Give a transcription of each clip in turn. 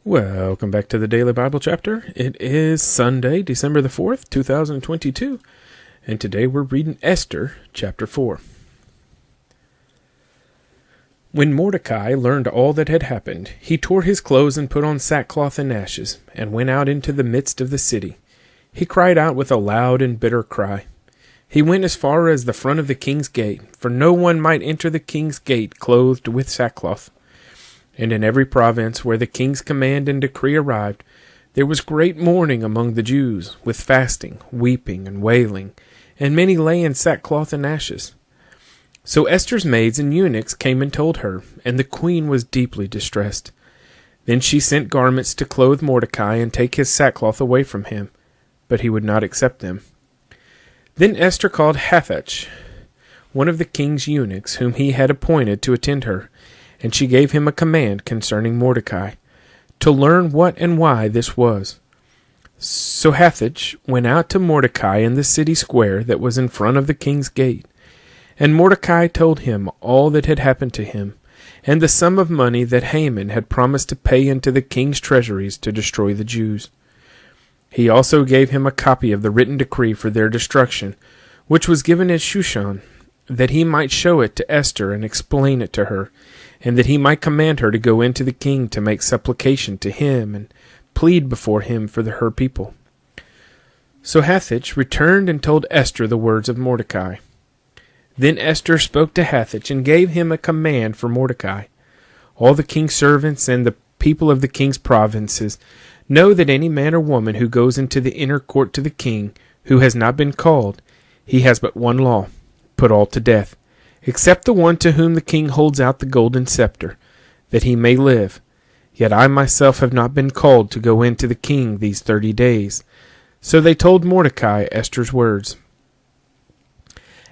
Welcome back to the Daily Bible Chapter. It is Sunday, December the 4th, 2022, and today we're reading Esther, chapter 4. When Mordecai learned all that had happened, he tore his clothes and put on sackcloth and ashes, and went out into the midst of the city. He cried out with a loud and bitter cry. He went as far as the front of the king's gate, for no one might enter the king's gate clothed with sackcloth. And in every province where the king's command and decree arrived, there was great mourning among the Jews, with fasting, weeping, and wailing, and many lay in sackcloth and ashes. So Esther's maids and eunuchs came and told her, and the queen was deeply distressed. Then she sent garments to clothe Mordecai and take his sackcloth away from him, but he would not accept them. Then Esther called Hathach, one of the king's eunuchs, whom he had appointed to attend her, and she gave him a command concerning Mordecai, to learn what and why this was. So Hathach went out to Mordecai in the city square that was in front of the king's gate. And Mordecai told him all that had happened to him, and the sum of money that Haman had promised to pay into the king's treasuries to destroy the Jews. He also gave him a copy of the written decree for their destruction, which was given at Shushan, that he might show it to Esther and explain it to her, and that he might command her to go into the king to make supplication to him and plead before him for her people. So Hathach returned and told Esther the words of Mordecai. Then Esther spoke to Hathach and gave him a command for Mordecai. All the king's servants and the people of the king's provinces know that any man or woman who goes into the inner court to the king, who has not been called, he has but one law: put all to death, except the one to whom the king holds out the golden scepter, that he may live. Yet I myself have not been called to go in to the king these 30 days. So they told Mordecai Esther's words.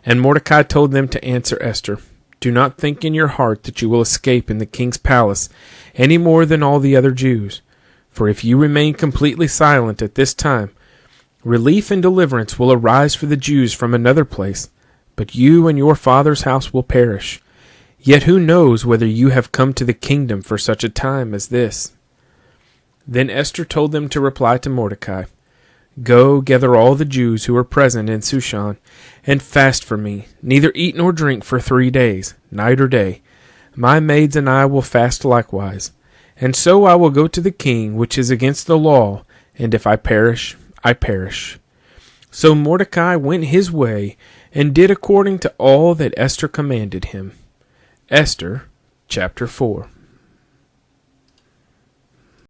And Mordecai told them to answer Esther, "Do not think in your heart that you will escape in the king's palace any more than all the other Jews. For if you remain completely silent at this time, relief and deliverance will arise for the Jews from another place, but you and your father's house will perish. Yet who knows whether you have come to the kingdom for such a time as this?" Then Esther told them to reply to Mordecai, "Go, gather all the Jews who are present in Shushan, and fast for me, neither eat nor drink for 3 days, night or day. My maids and I will fast likewise. And so I will go to the king, which is against the law, and if I perish, I perish." So Mordecai went his way, and did according to all that Esther commanded him. Esther, chapter 4.